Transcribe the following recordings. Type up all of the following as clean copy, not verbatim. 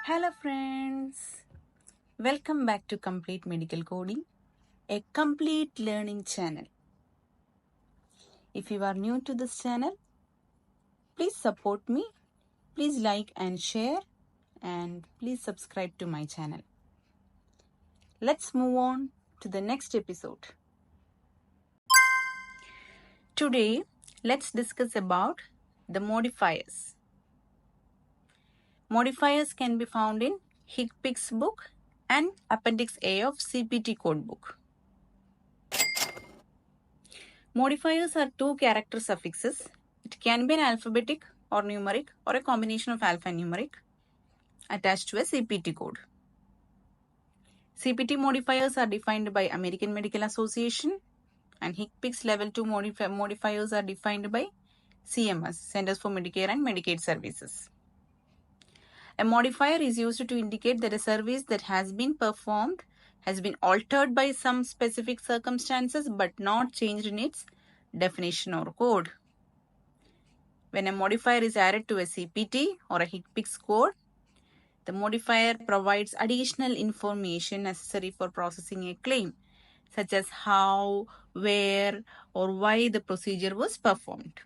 Hello friends, welcome back to Complete Medical Coding, a complete learning channel. If you are new to this channel, please support me, please like and share, and please subscribe to my channel. Let's move on to the next episode. Today, let's discuss about the modifiers. Modifiers can be found in HCPCS book and Appendix A of CPT code book. Modifiers are two character suffixes. It can be an alphabetic or numeric or a combination of alpha and numeric attached to a CPT code. CPT modifiers are defined by American Medical Association and HCPCS Level 2 modifiers are defined by CMS, Centers for Medicare and Medicaid Services. A modifier is used to indicate that a service that has been performed has been altered by some specific circumstances but not changed in its definition or code. When a modifier is added to a CPT or a HCPCS code, the modifier provides additional information necessary for processing a claim, such as how, where, or why the procedure was performed.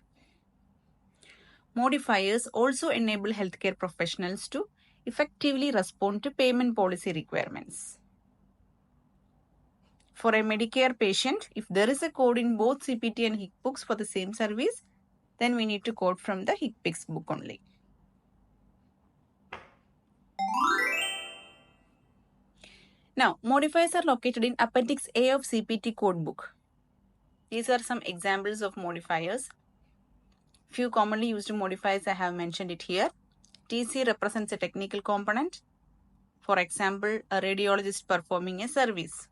Modifiers also enable healthcare professionals to effectively respond to payment policy requirements. For a Medicare patient, if there is a code in both CPT and HCPCS for the same service, then we need to code from the HCPCS book only. Now, modifiers are located in Appendix A of CPT code book. These are some examples of modifiers. Few commonly used modifiers I have mentioned it here. TC represents a technical component. For example, a radiologist performing a service.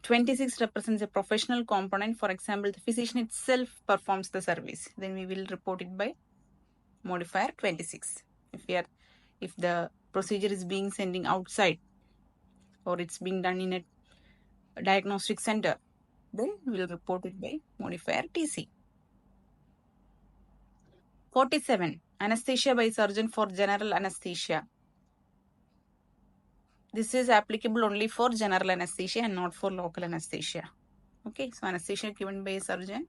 26 represents a professional component. For example, the physician itself performs the service. Then we will report it by modifier 26. If the procedure is being sending outside or it's being done in a diagnostic center, then we'll report it by modifier TC. 47. Anesthesia by surgeon for general anesthesia. This is applicable only for general anesthesia and not for local anesthesia. Okay, so anesthesia given by a surgeon,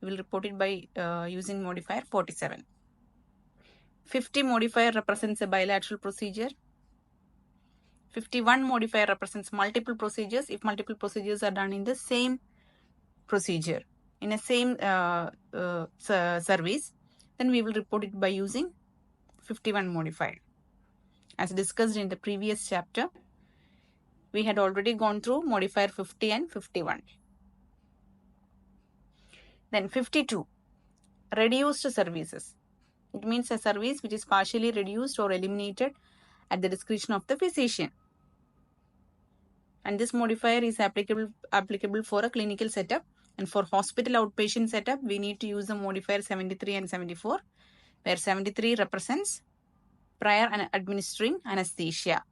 we will report it by using modifier 47. 50 modifier represents a bilateral procedure. 51 modifier represents multiple procedures. If multiple procedures are done in the same procedure, in a same service, then we will report it by using 51 modifier. As discussed in the previous chapter, we had already gone through modifier 50 and 51. Then 52, reduced services. It means a service which is partially reduced or eliminated at the discretion of the physician. And this modifier is applicable for a clinical setup, and for hospital outpatient setup, we need to use the modifier 73 and 74, where 73 represents prior administering anesthesia.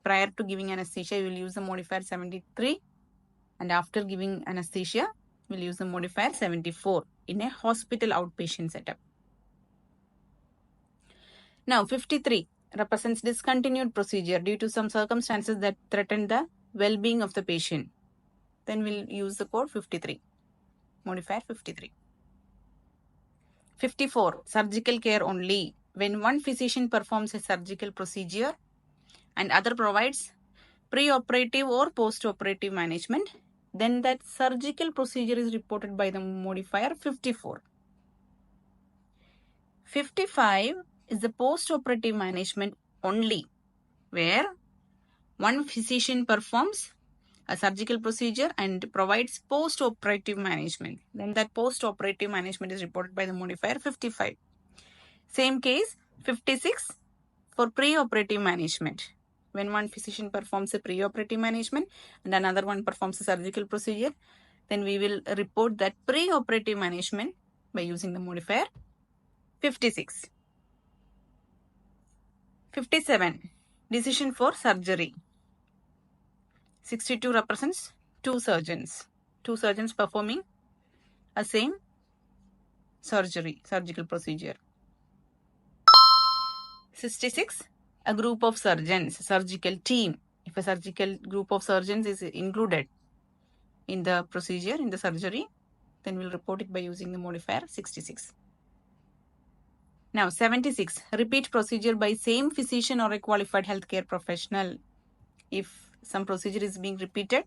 Prior to giving anesthesia, we will use the modifier 73, and after giving anesthesia, we will use the modifier 74 in a hospital outpatient setup. Now, 53 represents discontinued procedure due to some circumstances that threaten the well-being of the patient. Then we'll use the code 53, modifier 53. 54, surgical care only. When one physician performs a surgical procedure and other provides pre-operative or post-operative management, then that surgical procedure is reported by the modifier 54. 55 is the post-operative management only, where one physician performs a surgical procedure and provides post-operative management. Then that post-operative management is reported by the modifier 55. Same case, 56 for pre-operative management. When one physician performs a pre-operative management and another one performs a surgical procedure, then we will report that pre-operative management by using the modifier 56. 57, decision for surgery. 62 represents two surgeons performing a same surgical procedure. 66. A group of surgeons, surgical team. If a surgical group of surgeons is included in the procedure, in the surgery, then we'll report it by using the modifier 66. Now 76. Repeat procedure by same physician or a qualified healthcare professional. If some procedure is being repeated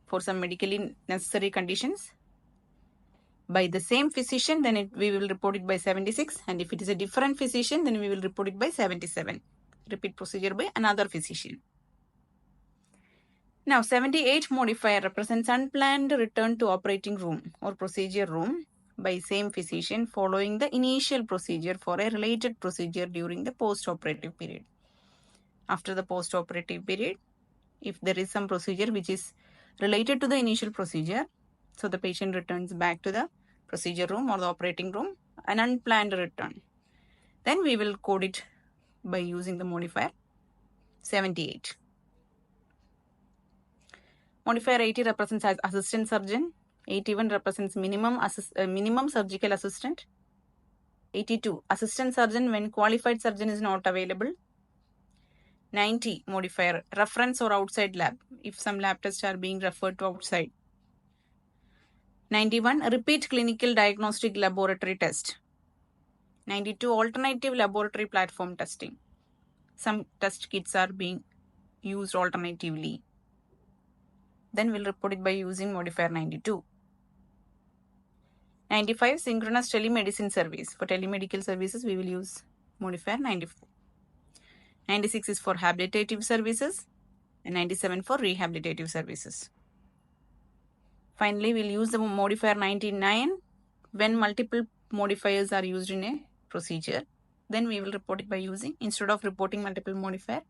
for some medically necessary conditions by the same physician, then we will report it by 76. And if it is a different physician, then we will report it by 77. Repeat procedure by another physician. Now 78 modifier represents unplanned return to operating room or procedure room by same physician following the initial procedure for a related procedure during the post-operative period. After the post-operative period, if there is some procedure which is related to the initial procedure, so the patient returns back to the procedure room or the operating room, an unplanned return, then we will code it by using the modifier 78. Modifier 80 represents as assistant surgeon. 81 represents minimum surgical assistant. 82 assistant surgeon when qualified surgeon is not available. 90 modifier reference or outside lab if some lab tests are being referred to outside. 91 repeat clinical diagnostic laboratory test. 92 alternative laboratory platform testing. Some test kits are being used alternatively. Then we'll report it by using modifier 92. 95 synchronous telemedicine service. For telemedical services, we will use modifier 94. 96 is for habilitative services and 97 for rehabilitative services. Finally, we'll use the modifier 99 when multiple modifiers are used in a procedure. Then we will report it by using, instead of reporting multiple modifier,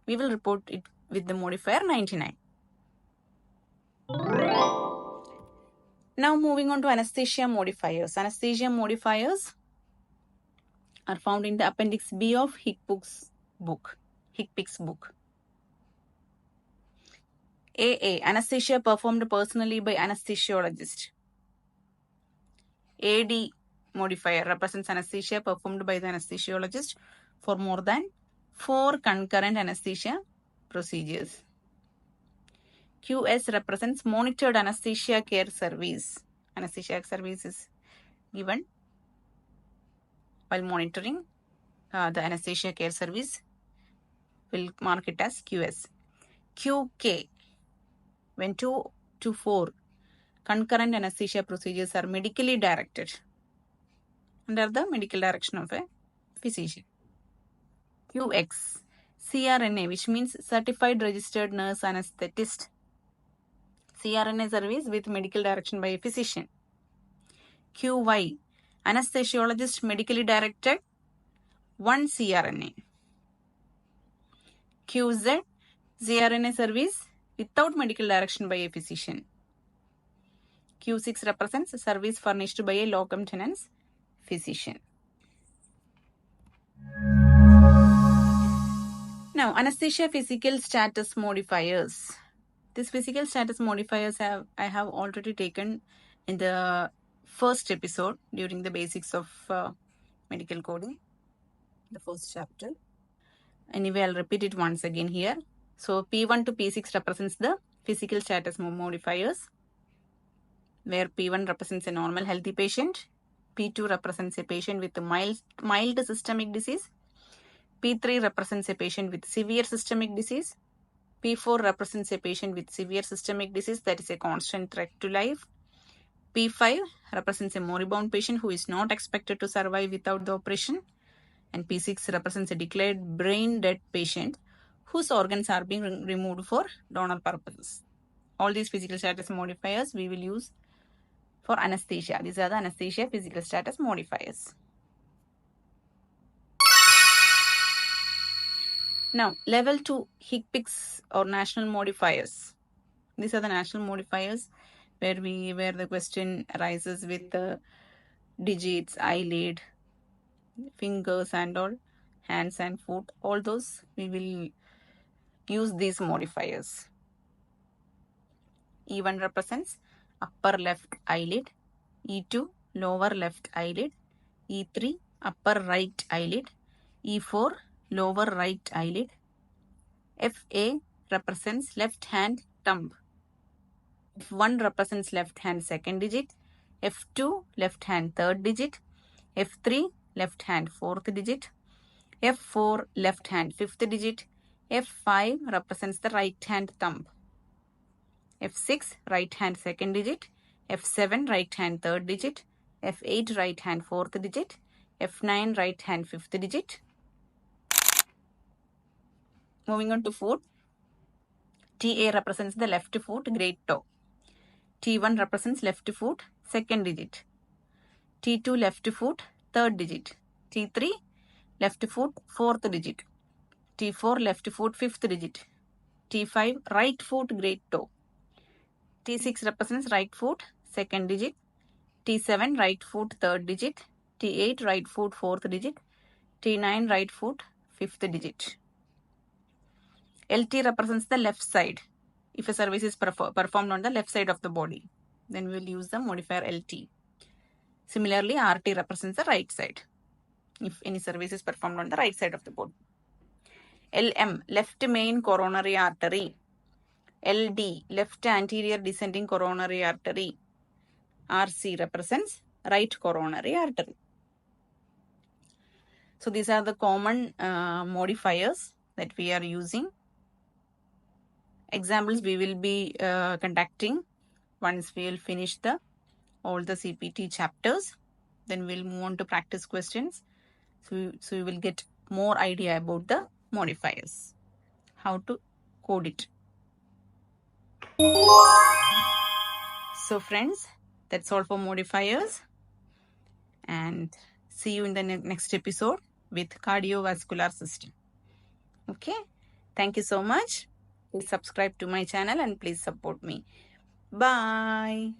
we will report it with the modifier 99. Now moving on to anesthesia modifiers. Anesthesia modifiers are found in the appendix B of Hickpick's book. AA. Anesthesia performed personally by anesthesiologist. AD modifier represents anesthesia performed by the anesthesiologist for more than 4 concurrent anesthesia procedures. QS represents monitored anesthesia care service. Anesthesia service is given while monitoring the anesthesia care service. We'll mark it as QS. QK, when 2 to 4 concurrent anesthesia procedures are medically directed under the medical direction of a physician. QX, CRNA, which means Certified Registered Nurse Anesthetist. CRNA service with medical direction by a physician. QY, anesthesiologist medically directed 1 CRNA. QZ, CRNA service without medical direction by a physician. Q6 represents a service furnished by a locum tenens physician. Now, anesthesia physical status modifiers. These physical status modifiers I have already taken in the first episode during the basics of medical coding, the first chapter. Anyway, I'll repeat it once again here. So P1 to P6 represents the physical status modifiers, where P1 represents a normal healthy patient, P2 represents a patient with a mild systemic disease, P3 represents a patient with severe systemic disease, P4 represents a patient with severe systemic disease that is a constant threat to life, P5 represents a moribund patient who is not expected to survive without the operation, and P6 represents a declared brain dead patient whose organs are being removed for donor purposes. All these physical status modifiers we will use for anesthesia. These are the anesthesia physical status modifiers. Now, level 2 Hickpick's or national modifiers. These are the national modifiers where the question arises with the digits, eyelid, fingers and all, hands and foot. All those we will use these modifiers. E1 represents upper left eyelid, E2 lower left eyelid, E3 upper right eyelid, E4 lower right eyelid. FA represents left hand thumb. F1 represents left hand second digit. F2 left hand third digit. F3 left hand fourth digit. F4 left hand fifth digit. F5 represents the right hand thumb. F6 right hand second digit. F7 right hand third digit. F8 right hand fourth digit. F9 right hand fifth digit. Moving on to foot. TA represents the left foot, great toe. T1 represents left foot, second digit. T2 left foot, third digit. T3 left foot, fourth digit. T4 left foot, fifth digit. T5 right foot, great toe. T6 represents right foot, second digit. T7 right foot, third digit. T8 right foot, fourth digit. T9 right foot, fifth digit. LT represents the left side. If a service is performed on the left side of the body, then we will use the modifier LT. Similarly, RT represents the right side, if any service is performed on the right side of the body. LM, left main coronary artery. LD, left anterior descending coronary artery. RC represents right coronary artery. So these are the common modifiers that we are using. Examples we will be conducting once we will finish all the CPT chapters. Then we'll move on to practice questions. So we will get more idea about the modifiers, how to code it. So friends, that's all for modifiers, and see you in the next episode with cardiovascular system. Okay, thank you so much. Please subscribe to my channel and please support me. Bye.